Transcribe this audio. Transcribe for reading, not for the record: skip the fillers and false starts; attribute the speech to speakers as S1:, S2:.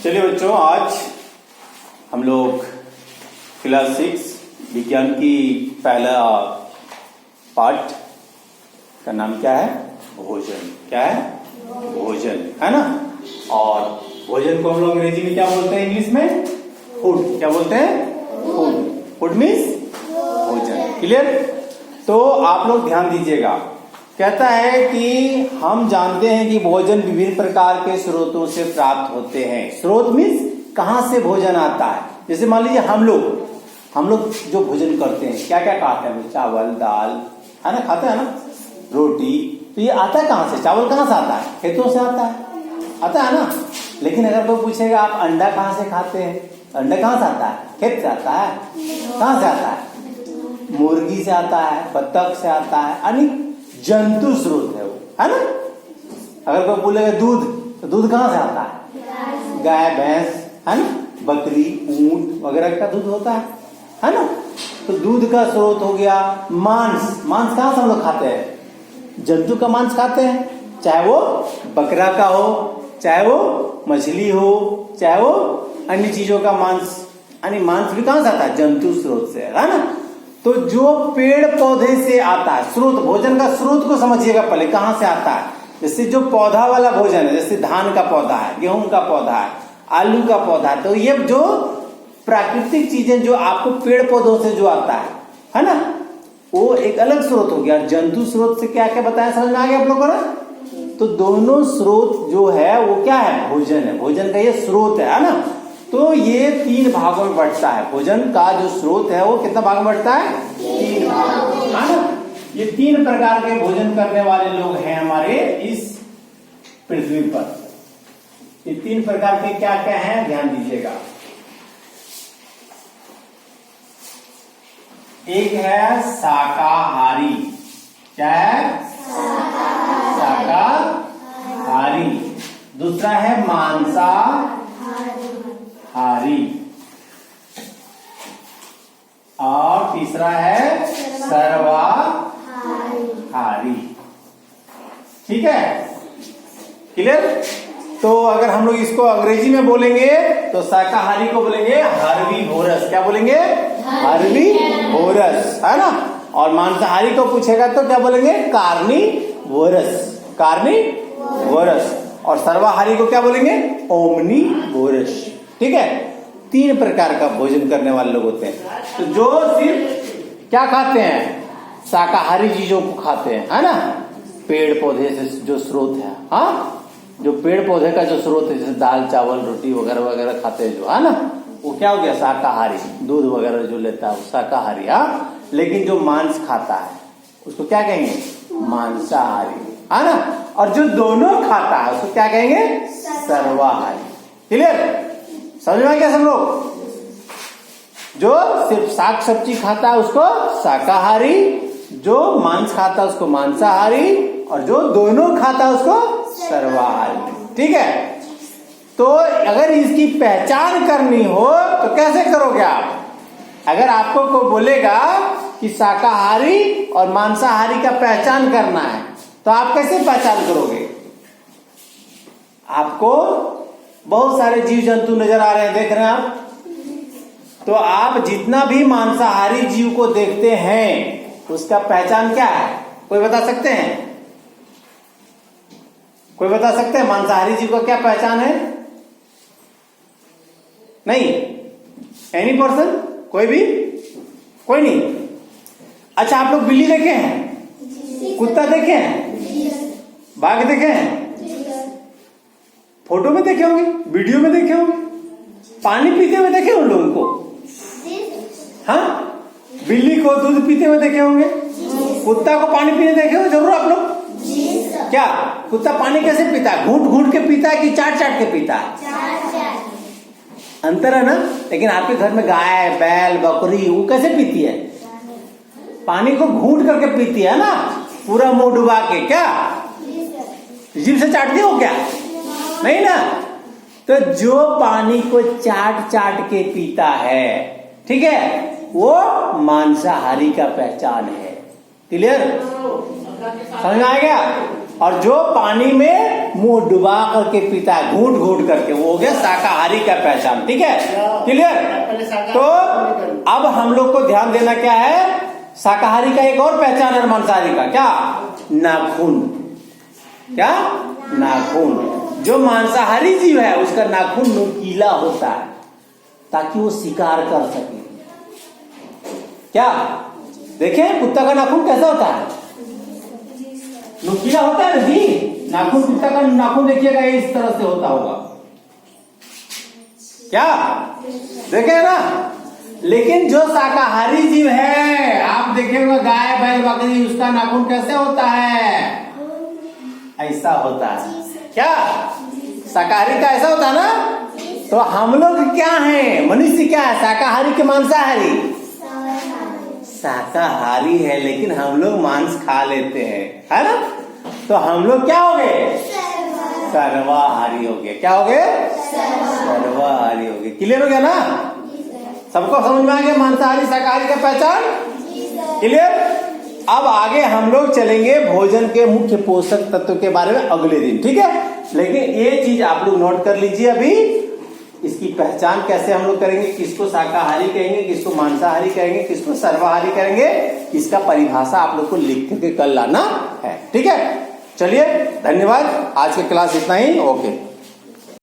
S1: चलिए बच्चों, आज हम लोग क्लास 6 विज्ञान की पहला पार्ट का नाम क्या है? भोजन। क्या है? भोजन, है ना। और भोजन को हम लोग अंग्रेजी में क्या बोलते हैं? इंग्लिश में फूड। क्या बोलते हैं? फूड। फूड मीन्स भोजन। क्लियर? तो आप लोग ध्यान दीजिएगा। कहता है कि हम जानते हैं कि भोजन विभिन्न प्रकार के स्रोतों से प्राप्त होते हैं। स्रोत मीन्स कहां से भोजन आता है। जैसे मान लीजिए हम लोग जो भोजन करते हैं, क्या क्या खाते हैं? चावल, दाल, है ना, खाते हैं ना, रोटी। तो ये आता है कहां से? चावल कहां से आता है? खेतों से आता है ना। लेकिन अगर कोई पूछेगा आप अंडा कहां से खाते हैं? अंडा कहां से आता है? खेत से आता है। कहां से आता है? मुर्गी से आता है, बत्तख से आता है, यानी जंतु स्रोत है वो, है ना। अगर कोई बोलेगा दूध, तो दूध कहां से आता है? गाय, भैंस, है ना, बकरी, ऊंट वगैरह का दूध होता है ना। तो दूध का स्रोत हो गया। मांस कहां से हम लोग खाते हैं? जंतु का मांस खाते हैं, चाहे वो बकरा का हो, चाहे वो मछली हो, चाहे वो अन्य चीजों का मांस। यानी मांस भी कहां से आता है? जंतु स्रोत से, है ना। तो जो पेड़ पौधे से आता है, स्रोत, भोजन का स्रोत को समझिएगा पहले, कहां से आता है। जैसे जो पौधा वाला भोजन है, जैसे धान का पौधा है, गेहूं का पौधा है, आलू का पौधा है, तो ये जो प्राकृतिक चीजें जो आपको पेड़ पौधों से जो आता है ना, वो एक अलग स्रोत हो गया। जंतु स्रोत से क्या क्या बताया, समझ में आ गया आप लोगों को? तो दोनों स्रोत जो है वो क्या है? भोजन है। भोजन का ये स्रोत है ना। तो ये 3 भागों में बढ़ता है। भोजन का जो स्रोत है वो कितना भाग में बढ़ता है? 3 भाग, है ना। ये 3 प्रकार के भोजन करने वाले लोग हैं हमारे इस पृथ्वी पर। ये 3 प्रकार के क्या क्या हैं, ध्यान दीजिएगा। एक है शाकाहारी। क्या है? शाकाहारी। दूसरा है मांसाहारी और तीसरा है सर्वाहारी। ठीक है, क्लियर? तो अगर हम लोग इसको अंग्रेजी में बोलेंगे तो शाकाहारी को बोलेंगे हर्बीवोरस। क्या बोलेंगे? हर्बीवोरस, है ना। और मांसाहारी को पूछेगा तो क्या बोलेंगे? कार्निवोरस। और सर्वाहारी को क्या बोलेंगे? ओमनीवोरस। ठीक है, 3 प्रकार का भोजन करने वाले लोग होते हैं। तो जो सिर्फ क्या खाते हैं? शाकाहारी चीजों को खाते हैं, है ना। पेड़ पौधे से जो स्रोत है, हाँ, जो पेड़ पौधे का जो स्रोत है, जैसे दाल, चावल, रोटी वगैरह वगैरह खाते हैं जो, है ना, वो क्या हो गया? शाकाहारी। दूध वगैरह जो लेता है वो शाकाहारी। हाँ, लेकिन जो मांस खाता है उसको क्या कहेंगे? मांसाहारी, है ना। और जो दोनों खाता है उसको क्या कहेंगे? सर्वाहारी। क्लियर? समझ में आ गया सब लोग? जो सिर्फ शाक सब्जी खाता है उसको शाकाहारी, जो मांस खाता है उसको मांसाहारी, और जो दोनों खाता है उसको सर्वाहारी। ठीक है। तो अगर इसकी पहचान करनी हो तो कैसे करोगे आप? अगर आपको कोई बोलेगा कि शाकाहारी और मांसाहारी का पहचान करना है, तो आप कैसे पहचान करोगे? आपको बहुत सारे जीव जंतु नजर आ रहे हैं, देख रहे हैं आप। तो आप जितना भी मांसाहारी जीव को देखते हैं उसका पहचान क्या है? कोई बता सकते हैं? कोई बता सकते हैं मांसाहारी जीव का क्या पहचान है? नहीं? Any person? कोई भी? कोई नहीं? अच्छा, आप लोग बिल्ली देखे हैं? कुत्ता देखे हैं? बाघ देखे हैं? फोटो में देखे होंगे, वीडियो में देखे होंगे, पानी पीते हुए देखे उन लोगों को। हाँ, बिल्ली को दूध पीते हुए देखे होंगे, कुत्ता को पानी पीने देखे हो जरूर आप लोग। क्या कुत्ता पानी कैसे पीता है? घूंट घूंट के पीता है कि चाट चाट के पीता है? अंतर है ना। लेकिन आपके घर में गाय, बैल, बकरी वो कैसे पीती है? पानी को घूंट करके पीती है ना, पूरा मुंह डुबा के। क्या जीभ से चाटती हो क्या? नहीं ना। तो जो पानी को चाट चाट के पीता है, ठीक है, वो मांसाहारी का पहचान है। क्लियर? समझ में आ गया? और जो पानी में मुंह डुबा करके पीता है, घूट घूट करके, वो हो गया शाकाहारी का पहचान। ठीक है, क्लियर। तो अब हम लोग को ध्यान देना क्या है, शाकाहारी का एक और पहचान है मांसाहारी का, क्या? नाखून। क्या? नाखून। जो मांसाहारी जीव है उसका नाखून नुकीला होता है ताकि वो शिकार कर सके। क्या देखें, कुत्ता का नाखून कैसा होता है? नुकीला होता है ना जी। नाखून, कुत्ता का नाखून देखिएगा इस तरह से होता होगा, क्या देखे ना। लेकिन जो शाकाहारी जीव है, आप देखेंगे गाय बैल बकरी, उसका नाखून कैसे होता है? ऐसा होता है। क्या शाकाहारी का ऐसा होता है ना? तो हम लोग क्या हैं, मनुष्य क्या है, शाकाहारी के मांसाहारी? शाकाहारी है, लेकिन हम लोग मांस खा लेते हैं, है ना। तो हम लोग क्या हो गए? सर्वाहारी हो गए। क्या हो गए? सर्वाहारी हो गए। क्लियर हो गया ना? सबको समझ में आ गया मांसाहारी शाकाहारी का पहचान? क्लियर। अब आगे हम लोग चलेंगे भोजन के मुख्य पोषक तत्व के बारे में अगले दिन, ठीक है। लेकिन ये चीज आप लोग नोट कर लीजिए, अभी इसकी पहचान कैसे हम लोग करेंगे, किसको शाकाहारी कहेंगे, किसको मांसाहारी कहेंगे, किसको सर्वाहारी करेंगे, इसका परिभाषा आप लोग को लिख करके कल लाना है, ठीक है। चलिए, धन्यवाद। आज की क्लास इतना ही। ओके।